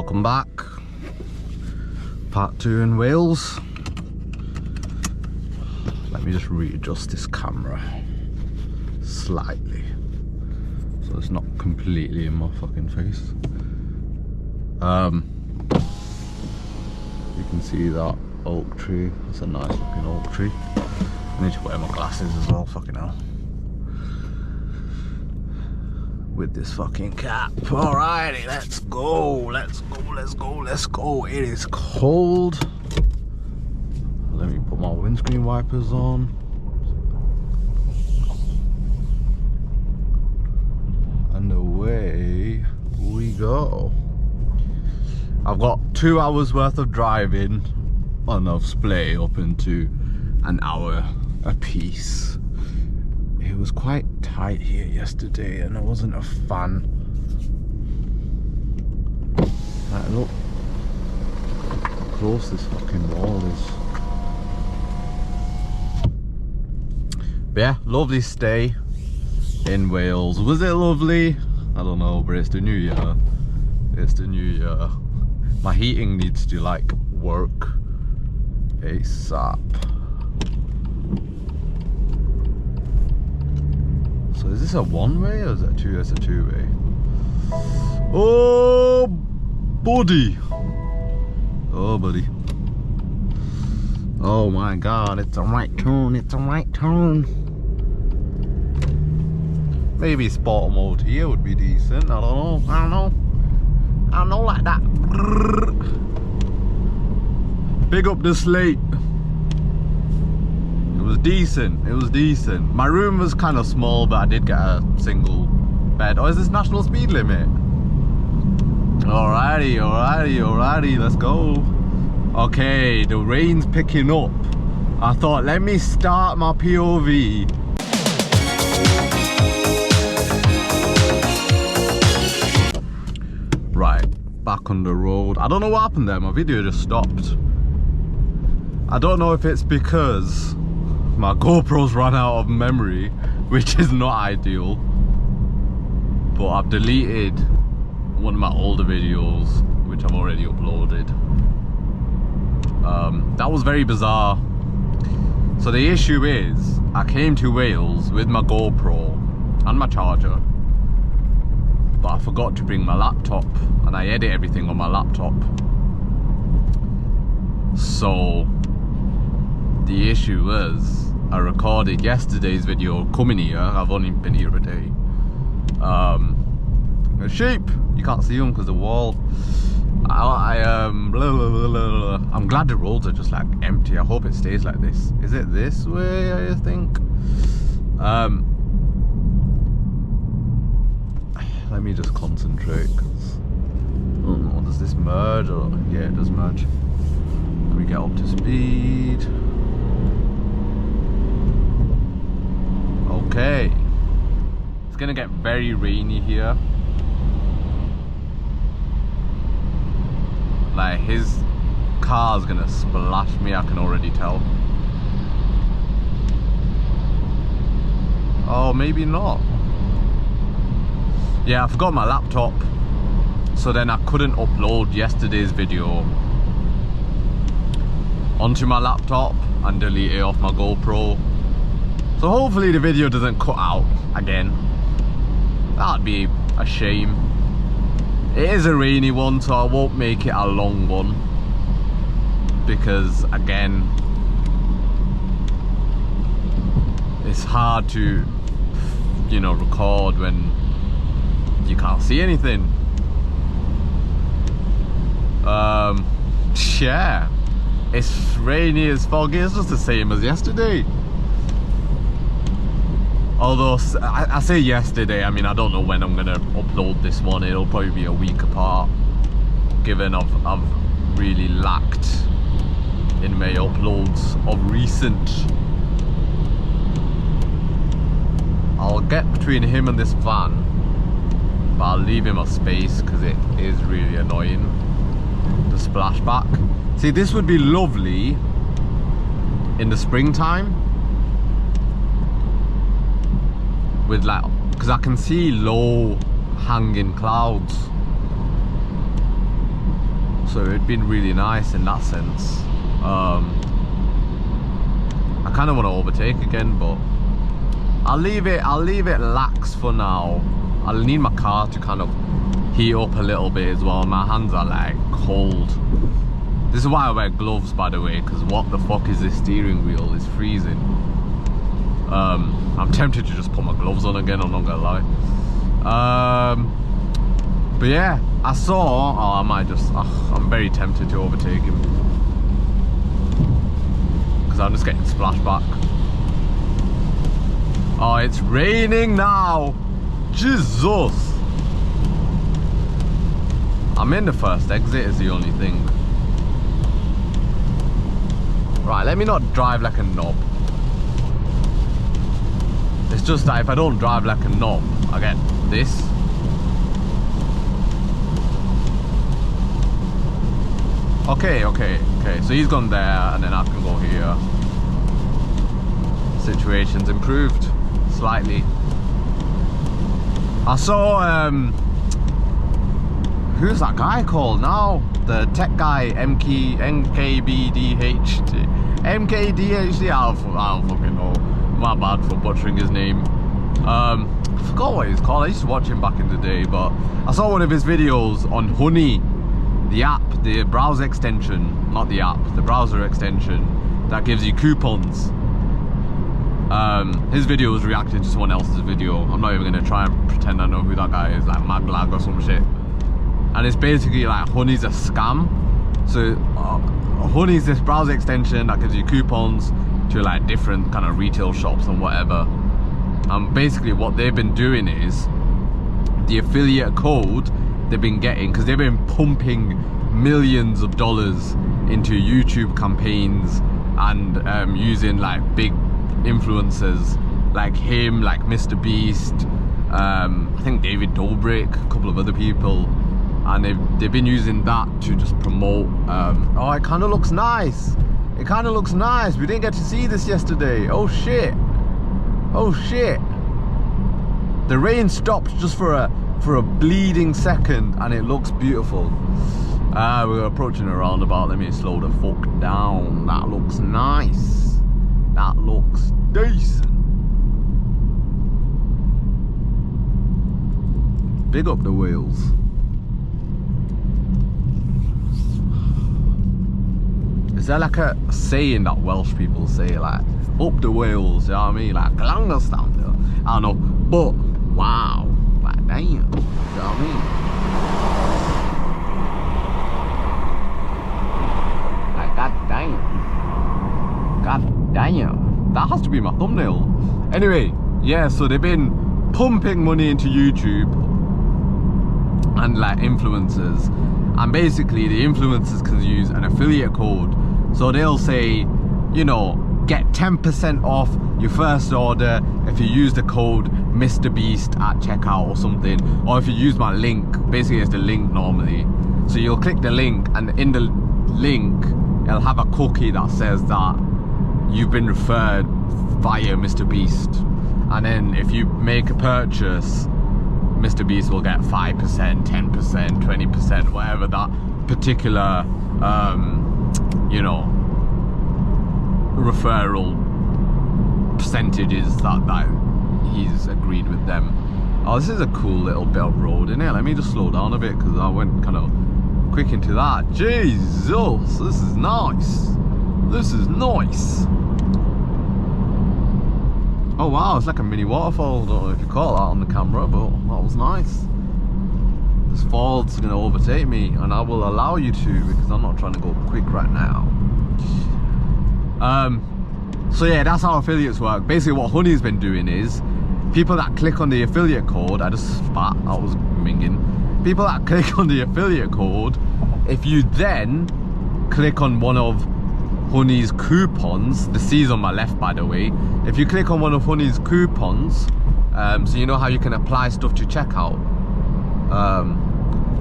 Welcome back. Part 2 in Wales. Let me just readjust this camera slightly so it's not completely in my fucking face. You can see that oak tree. It's a nice looking oak tree. I need to wear my glasses as well, fucking hell. With this fucking cap. Alrighty, let's go. Let's go. It is cold. Let me put my windscreen wipers on. And away we go. I've got 2 hours worth of driving on I've split up into an hour a piece. It was quite tight here yesterday and I wasn't a fan. Like, look how close this fucking wall is. But yeah, lovely stay in Wales. Was it lovely? I don't know, but it's the new year. It's the new year. My heating needs to like work ASAP. So is this a one-way or is it a two? It's a two-way. Oh, buddy. Oh, buddy. Oh my God, it's a right turn. It's a right turn. Maybe sport mode here would be decent. I don't know like that. Big up the Slate. It was decent. My room was kind of small, but I did get a single bed. Oh, is this national speed limit? Alrighty, let's go. Okay, the rain's picking up. I thought, let me start my POV. Right, back on the road. I don't know what happened there, my video just stopped. I don't know if it's because my GoPro's run out of memory, which is not ideal, but I've deleted one of my older videos, which I've already uploaded. That was very bizarre. So the issue is, I came to Wales with my GoPro and my charger, but I forgot to bring my laptop, and I edit everything on my laptop. So the issue was, I recorded yesterday's video coming here. I've only been here a day. A sheep. You can't see them because the wall. I'm glad the roads are just like empty. I hope it stays like this. Is it this way, I think? Let me just concentrate. I don't know, does this merge? Or, yeah, it does merge. Can we get up to speed? Okay. It's gonna get very rainy here. Like, his car's gonna splash me, I can already tell. Oh, maybe not. Yeah, I forgot my laptop, so then I couldn't upload yesterday's video onto my laptop and delete it off my GoPro. So hopefully the video doesn't cut out again. That'd be a shame. It is a rainy one, so I won't make it a long one, because again, it's hard to, you know, record when you can't see anything. Yeah, it's rainy, it's foggy, it's just the same as yesterday. Although, I say yesterday, I mean, I don't know when I'm gonna upload this one. It'll probably be a week apart, given I've really lacked in my uploads of recent. I'll get between him and this van, but I'll leave him a space because it is really annoying, the splashback. See, this would be lovely in the springtime, with like, because I can see low hanging clouds. so it'd been really nice in that sense. I kind of want to overtake again, but I'll leave it lax for now. I'll need my car to kind of heat up a little bit as well. My hands are like cold. This is why I wear gloves, by the way, because what the fuck is this steering wheel? It's freezing. I'm tempted to just put my gloves on again, I'm not gonna lie. But yeah, I saw, oh, I might just, I'm very tempted to overtake him, because I'm just getting splashed back. Oh, it's raining now. Jesus. I'm in the first exit is the only thing. Right, let me not drive like a knob. It's just that if I don't drive like a knob, I get this. Okay, so he's gone there and then I can go here. Situation's improved slightly. I saw who's that guy called now? The tech guy, MKDHD. I don't fucking know. My bad for butchering his name. I forgot what he's called. I used to watch him back in the day, but I saw one of his videos on Honey, the app, the browser extension, not the app, the browser extension that gives you coupons. His video was reacting to someone else's video. I'm not even gonna try and pretend I know who that guy is, like Maglag or some shit. And it's basically like Honey's a scam. So Honey's this browser extension that gives you coupons to like different kind of retail shops and whatever. And basically what they've been doing is the affiliate code they've been getting, because they've been pumping millions of dollars into YouTube campaigns and using like big influencers like him, like Mr. Beast, I think David Dobrik, a couple of other people, and they've been using that to just promote. Oh, it kind of looks nice. It kind of looks nice. We didn't get to see this yesterday. Oh shit. Oh shit. The rain stopped just for a bleeding second and it looks beautiful. We're approaching a roundabout. Let me slow the fuck down. That looks nice. That looks decent. Big up the wheels. Is there like a saying that Welsh people say, like, up the wheels, you know what I mean? Like, Langenstamp, I don't know, but, wow, like, damn, you know what I mean? Like, god damn, that has to be my thumbnail. Anyway, yeah, so they've been pumping money into YouTube and like influencers, and basically the influencers can use an affiliate code. So they'll say, you know, get 10% off your first order if you use the code Mr. Beast at checkout or something, or if you use my link. Basically it's the link normally, so you'll click the link and in the link it'll have a cookie that says that you've been referred via Mr. Beast, and then if you make a purchase, Mr. Beast will get 5%, 10%, 20%, whatever that particular you know, referral percentages that he's agreed with them. Oh, this is a cool little bit of road, isn't it? Let me just slow down a bit because I went kind of quick into that. Jesus, this is nice. This is nice. Oh wow, it's like a mini waterfall. I don't know if you caught that on the camera, but that was nice. This fall's gonna overtake me, and I will allow you to because I'm not trying to go quick right now. So yeah, that's how affiliates work. Basically what Honey's been doing is, people that click on the affiliate code, I just spat, I was minging. People that click on the affiliate code, if you then click on one of Honey's coupons, the C's on my left by the way, if you click on one of Honey's coupons, so you know how you can apply stuff to checkout.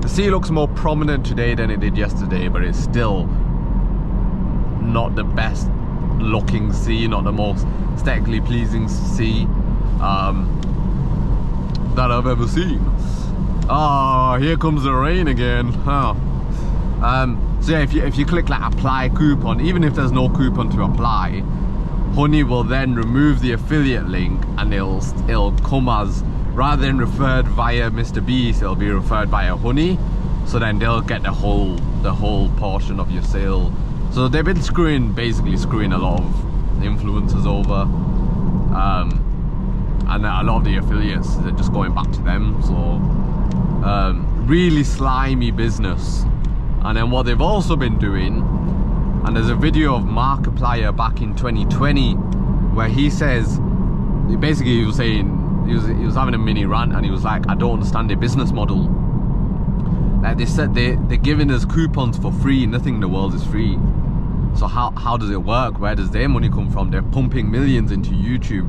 The C looks more prominent today than it did yesterday, but it's still not the best looking C, not the most aesthetically pleasing C that I've ever seen. Oh, here comes the rain again. Oh. So yeah, if you click like apply coupon, even if there's no coupon to apply, Honey will then remove the affiliate link, and it'll come as, rather than referred via Mr. Beast, it'll be referred via Honey. So then they'll get the whole portion of your sale. So they've been basically screwing a lot of influencers over, and a lot of the affiliates are just going back to them. So really slimy business. And then what they've also been doing, and there's a video of Markiplier back in 2020 where he says, basically he was saying, he was having a mini rant, and he was like, I don't understand their business model. Like they said, they're giving us coupons for free. Nothing in the world is free. So how does it work? Where does their money come from? They're pumping millions into YouTube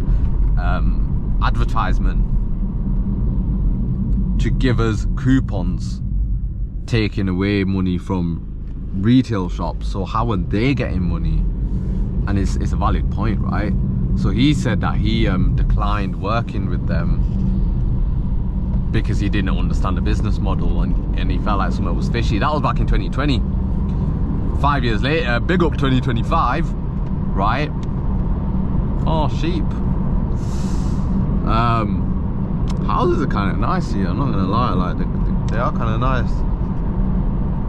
advertisement to give us coupons, taking away money from retail shops. So how are they getting money? And it's a valid point, right? So he said that he declined working with them because he didn't understand the business model, and he felt like something was fishy. That was back in 2020. 5 years later, big up 2025, right? Oh, sheep. Houses are kind of nice here, I'm not gonna lie, like they are kind of nice.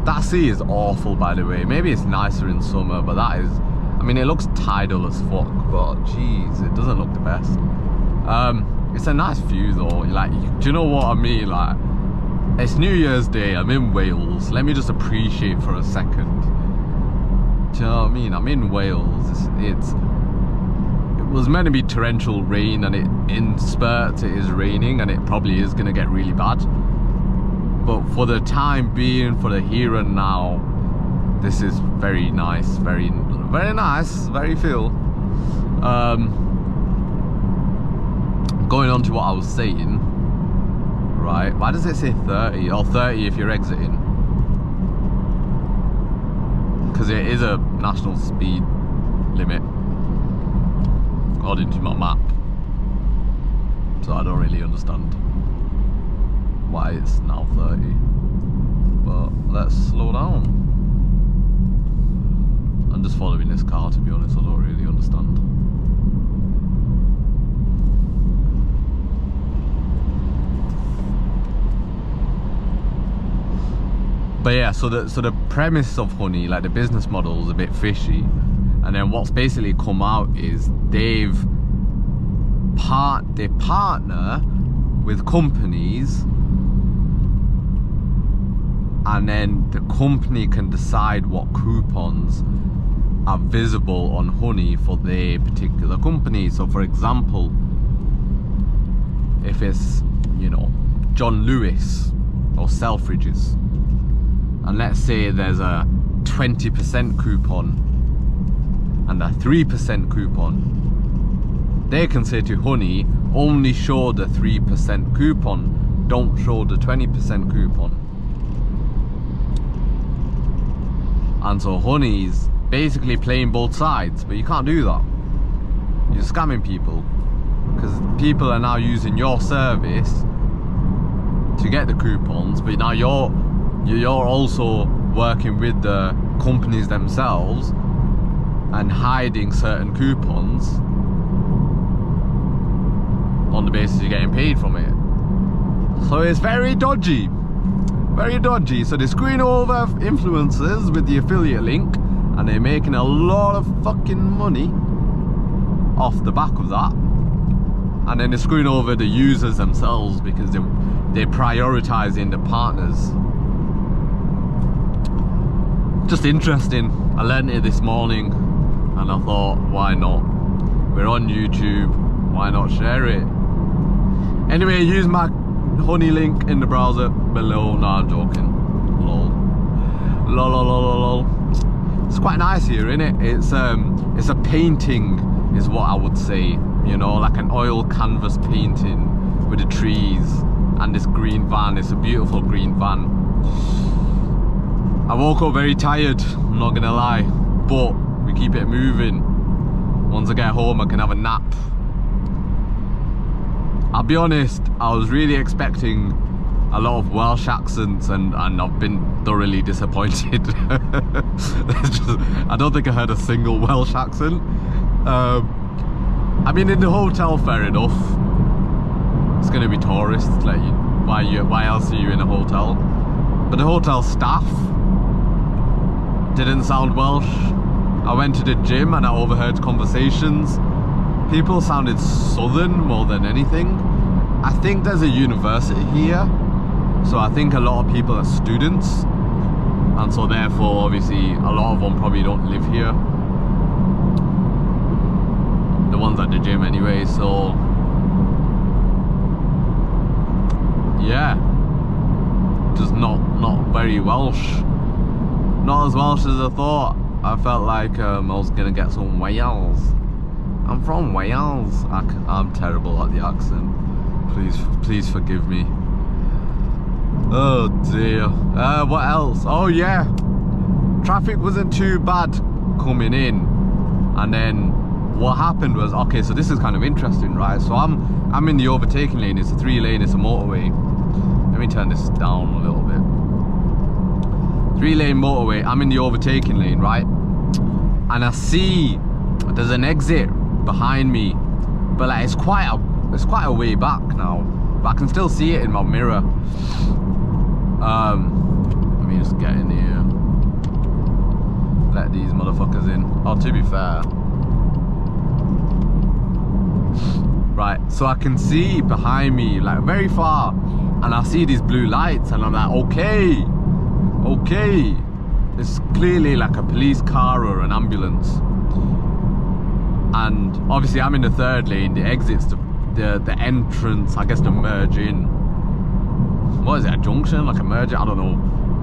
That sea is awful, by the way. Maybe it's nicer in summer, but that is, I mean, it looks tidal as fuck, but jeez, it doesn't look the best. It's a nice view though. Like, do you know what I mean? Like, it's New Year's Day, I'm in Wales. Let me just appreciate for a second. Do you know what I mean? I'm in Wales. It was meant to be torrential rain, and in spurts it is raining, and it probably is gonna get really bad. But for the time being, for the here and now, this is very nice, very nice, very feel. Going on to what I was saying, right? Why does it say 30? Or 30 if you're exiting? Because it is a national speed limit, according to my map. So I don't really understand why it's now 30. But let's slow down. I'm just following this car, to be honest. I don't really understand. But yeah, so the premise of Honey, like the business model, is a bit fishy. And then what's basically come out is they partner with companies, and then the company can decide what coupons are visible on Honey for their particular company. So for example, if it's, you know, John Lewis or Selfridges, and let's say there's a 20% coupon and a 3% coupon, they can say to Honey, only show the 3% coupon, don't show the 20% coupon. And so Honey's basically playing both sides, but you can't do that. You're scamming people, because people are now using your service to get the coupons, but now you're also working with the companies themselves and hiding certain coupons on the basis you're getting paid from it. So it's very dodgy, very dodgy. So they're screwing over influencers with the affiliate link, and they're making a lot of fucking money off the back of that. And then they're screwing over the users themselves because they're prioritizing the partners. Just interesting. I learned it this morning, and I thought, why not? We're on YouTube, why not share it? Anyway, use my Honey link in the browser below. No, I'm joking. Lol. Lol, lol, lol, lol. It's quite nice here, isn't it? It's a painting, is what I would say. You know, like an oil canvas painting with the trees and this green van. It's a beautiful green van. I woke up very tired, I'm not gonna lie, but we keep it moving. Once I get home, I can have a nap. I'll be honest, I was really expecting a lot of Welsh accents, and I've been thoroughly disappointed. I don't think I heard a single Welsh accent. I mean, in the hotel, fair enough. It's gonna be tourists. Like, why else are you in a hotel? But the hotel staff didn't sound Welsh. I went to the gym and I overheard conversations. People sounded southern more than anything. I think there's a university here, so I think a lot of people are students, and so therefore obviously a lot of them probably don't live here, the ones at the gym anyway. So yeah, just not very Welsh, not as Welsh as I thought. I felt like I was gonna get some Wales. I'm from Wales. I'm terrible at the accent. Please forgive me. Oh dear. What else? Oh yeah, traffic wasn't too bad coming in, and then what happened was, okay, so this is kind of interesting, right? So I'm in the overtaking lane. It's a 3-lane, it's a motorway. Let me turn this down a little bit. 3-lane motorway. I'm in the overtaking lane, right? And I see there's an exit behind me, but like it's quite a way back now, but I can still see it in my mirror. Let me just get in here, let these motherfuckers in. Oh, to be fair, right, so I can see behind me, like very far, and I see these blue lights, and I'm like, okay, it's clearly like a police car or an ambulance. And obviously I'm in the 3rd lane, the exit's the entrance, I guess, to merge in. What is it, a junction, like a merger? I don't know,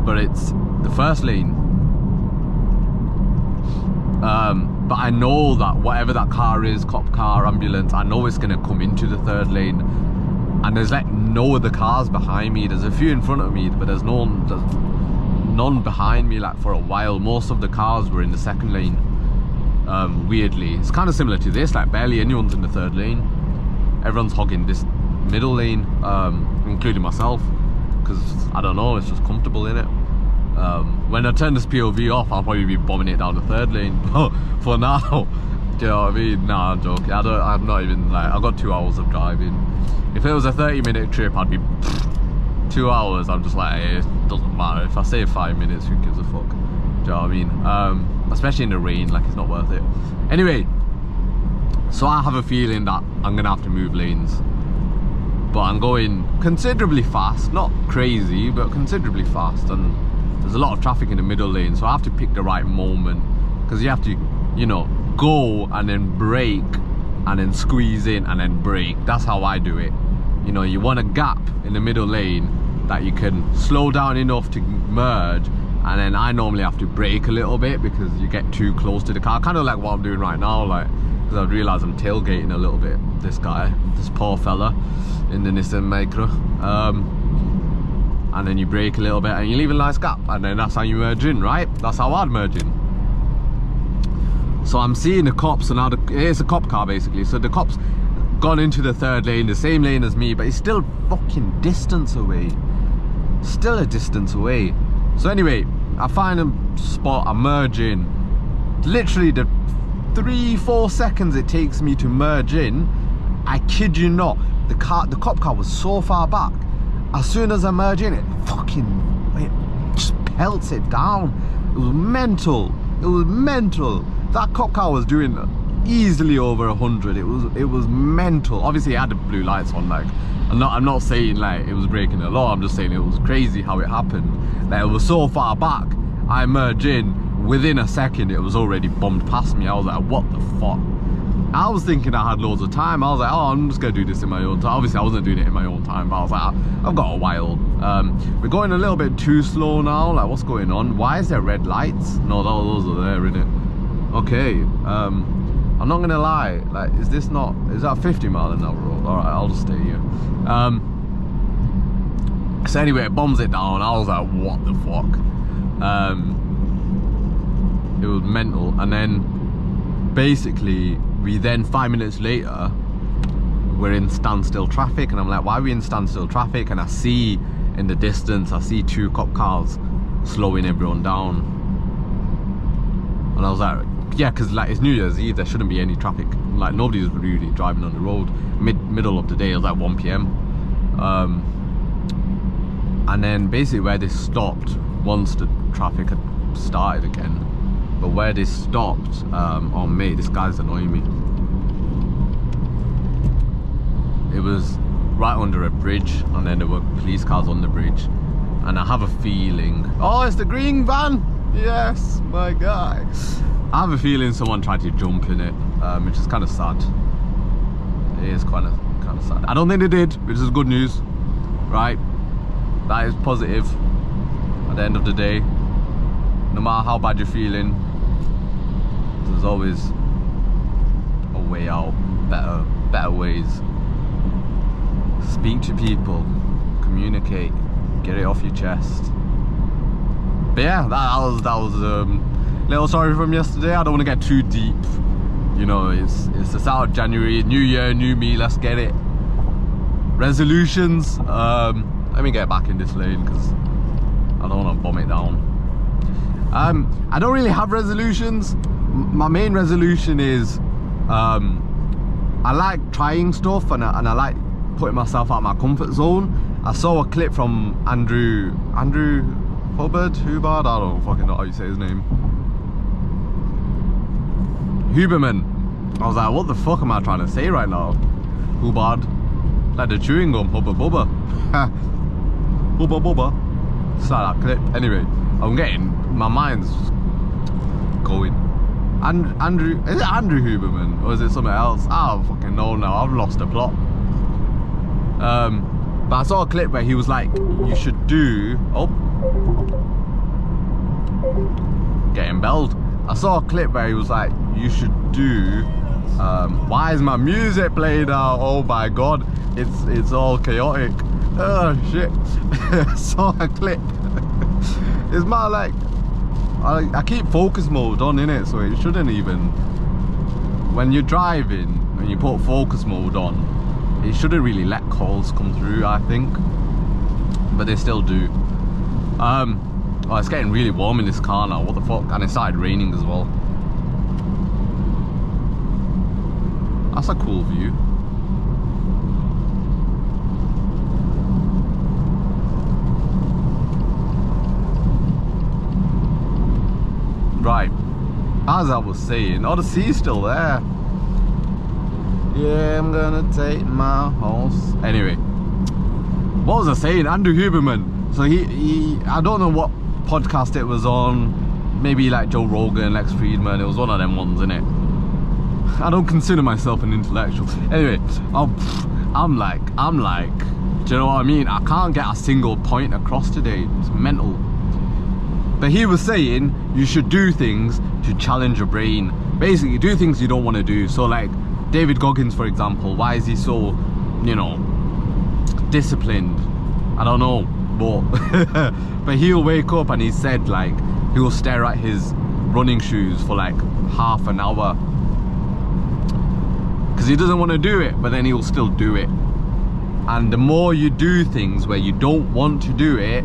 but it's the 1st lane. But I know that whatever that car is, cop car, ambulance, I know it's gonna come into the 3rd lane, and there's like no other cars behind me. There's a few in front of me, but there's none behind me, like, for a while. Most of the cars were in the 2nd lane. Weirdly, it's kind of similar to this, like barely anyone's in the 3rd lane. Everyone's hogging this middle lane, including myself, because I don't know, it's just comfortable in it. When I turn this POV off, I'll probably be bombing it down the 3rd lane. But for now, do you know what I mean? Nah, I'm joking. I'm not even, like, I've got 2 hours of driving. If it was a 30-minute trip, I'd be 2 hours. I'm just like, hey, it doesn't matter. If I save 5 minutes, who gives a fuck? Do you know what I mean? Especially in the rain, like, it's not worth it. Anyway, so I have a feeling that I'm gonna have to move lanes, but I'm going considerably fast, not crazy, but considerably fast, and there's a lot of traffic in the middle lane, so I have to pick the right moment, because you have to, you know, go and then brake and then squeeze in and then brake. That's how I do it. You know, you want a gap in the middle lane that you can slow down enough to merge, and then I normally have to brake a little bit because you get too close to the car, kind of like what I'm doing right now, like, because I've realised I'm tailgating a little bit this poor fella in the Nissan Micra. And then you brake a little bit and you leave a nice gap, and then that's how you merge in, right? That's how I'd merge in. So I'm seeing the cops, so now it's a cop car basically, so the cop's gone into the 3rd lane, the same lane as me, but it's still fucking distance away. Still a distance away. So anyway, I find a spot, I merge in. Literally the 3-4 seconds it takes me to merge in, I kid you not, the cop car was so far back. As soon as I merge in, it just pelts it down. It was mental. It was mental. That cop car was doing easily over 100. It was mental. Obviously, it had the blue lights on. Like, I'm not saying like it was breaking the law. I'm just saying it was crazy how it happened. Like, it was so far back. I merged in. Within a second, it was already bombed past me. I was like, what the fuck? I was thinking I had loads of time. I was like, oh, I'm just gonna do this in my own time. Obviously, I wasn't doing it in my own time, but I was like, I've got a while. We're going a little bit too slow now. Like, what's going on? Why is there red lights? No, those are there, innit? Okay. I'm not gonna lie. Like, is that 50 mile an hour road? All right, I'll just stay here. So anyway, it bombs it down. I was like, what the fuck? It was mental. And then basically, we then 5 minutes later, we're in standstill traffic, and I'm like, why are we in standstill traffic? And I see in the distance I see 2 cop cars slowing everyone down, and I was like, yeah, because like it's New Year's Eve, there shouldn't be any traffic, like nobody's really driving on the road. Middle of the day, it was like 1 p.m. And then basically where they stopped, once the traffic had started again, but where they stopped, oh mate, this guy's annoying me. It was right under a bridge, and then there were police cars on the bridge, and I have a feeling, oh, it's the green van, yes, my guy. I have a feeling someone tried to jump in it, which is kind of sad. It is kind of sad. I don't think they did, which is good news, right? That is positive at the end of the day. No matter how bad you're feeling, there's always a way out, better ways. Speak to people, communicate, get it off your chest. But yeah, that was little story from yesterday. I don't want to get too deep. You know, it's the start of January, new year, new me, let's get it. Resolutions, let me get back in this lane because I don't want to bomb it down. I don't really have resolutions. My main resolution is I like trying stuff, and I like putting myself out of my comfort zone. I saw a clip from Andrew Hubbard, I don't fucking know how you say his name. Huberman. I was like, what the fuck am I trying to say right now? Hubbard. Like the chewing gum, hubba bubba. Hubba bubba. It's like that clip. Anyway, I'm getting, my mind's going. Andrew, is it Andrew Huberman or is it something else? I don't fucking know now, I've lost the plot. But I saw a clip where he was like, you should do, oh, getting belled. I saw a clip where he was like, you should do, why is my music playing now? Oh my god, it's all chaotic. Oh shit. I saw a clip. It's my like, I keep focus mode on in it, so it shouldn't even, when you're driving and you put focus mode on, it shouldn't really let calls come through, I think, but they still do. Oh, it's getting really warm in this car now, what the fuck, and it started raining as well. That's a cool view. Right, as I was saying, oh, the sea's still there. Yeah, I'm gonna take my horse. Anyway, what was I saying? Andrew Huberman. So he I don't know what podcast it was on. Maybe like Joe Rogan, Lex Friedman. It was one of them ones, innit? I don't consider myself an intellectual. Anyway, I'm like, do you know what I mean? I can't get a single point across today. It's mental. But he was saying you should do things to challenge your brain. Basically, do things you don't want to do. So like David Goggins, for example, why is he so, you know, disciplined? I don't know, but he'll wake up and he said like he'll stare at his running shoes for like half an hour because he doesn't want to do it, but then he'll still do it. And the more you do things where you don't want to do it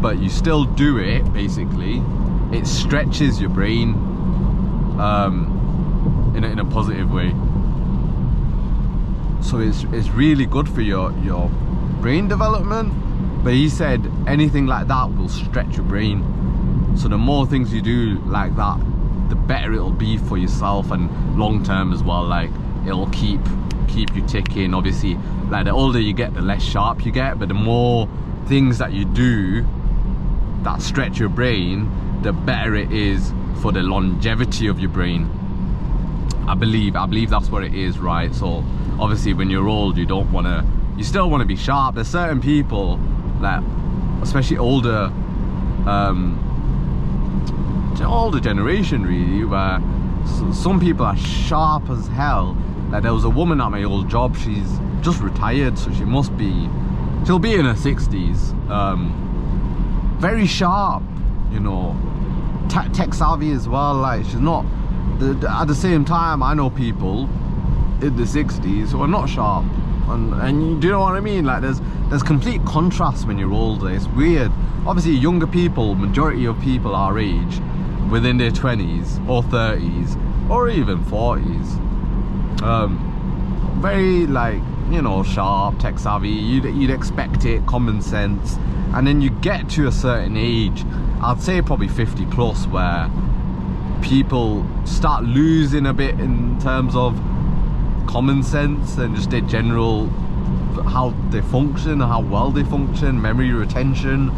but you still do it, basically it stretches your brain in a positive way. So it's really good for your brain development. But he said anything like that will stretch your brain. So the more things you do like that, the better it'll be for yourself, and long term as well. Like it'll keep you ticking. Obviously, like the older you get, the less sharp you get. But the more things that you do that stretch your brain, the better it is for the longevity of your brain. I believe that's what it is, right? So obviously when you're old, you still want to be sharp. There's certain people, like especially older generation really, where some people are sharp as hell. Like there was a woman at my old job, she's just retired, so she'll be in her 60s, very sharp, you know, tech savvy as well. Like she's not, at the same time I know people in the 60s who are not sharp, And do you know what I mean? Like there's complete contrast when you're older. It's weird. Obviously younger people, majority of people our age, within their 20s or 30s or even 40s, very like, you know, sharp, tech savvy, you'd expect it, common sense. And then you get to a certain age, I'd say probably 50 plus, where people start losing a bit in terms of common sense and just their general, how they function, how well they function, memory retention.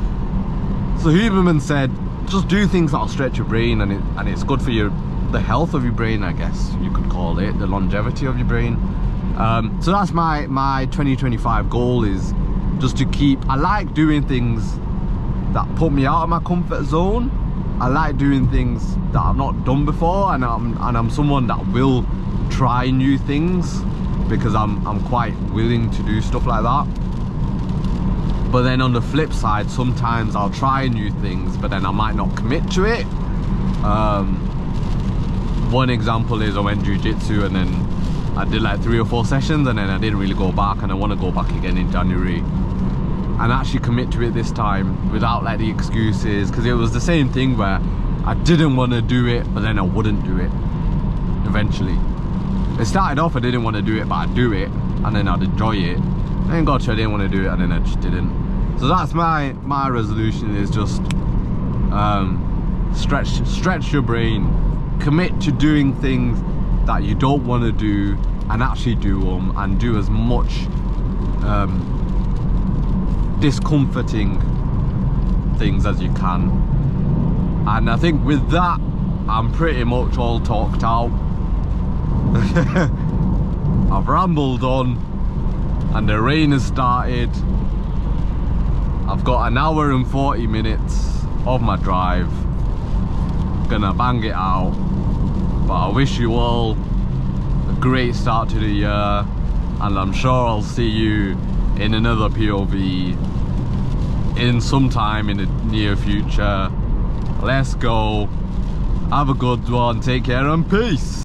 So Huberman said, just do things that'll stretch your brain, and it's good for the health of your brain, I guess you could call it, the longevity of your brain. So that's my 2025 goal, is just to keep, I like doing things that put me out of my comfort zone. I like doing things that I've not done before, and I'm someone that will try new things because I'm quite willing to do stuff like that. But then on the flip side, sometimes I'll try new things but then I might not commit to it. One example is I went jiu-jitsu and then I did like 3 or 4 sessions and then I didn't really go back, and I want to go back again in January and actually commit to it this time without like the excuses, because it was the same thing where I didn't want to do it but then I wouldn't do it eventually. It started off I didn't want to do it but I'd do it and then I'd enjoy it, and then gotcha, I didn't want to do it and then I just didn't. So that's my resolution, is just stretch your brain, commit to doing things that you don't want to do and actually do them, and do as much discomforting things as you can. And I think with that I'm pretty much all talked out. I've rambled on and the rain has started. I've got an hour and 40 minutes of my drive, gonna bang it out. But I wish you all a great start to the year, and I'm sure I'll see you in another POV in some time in the near future. Let's go. Have a good one. Take care and peace.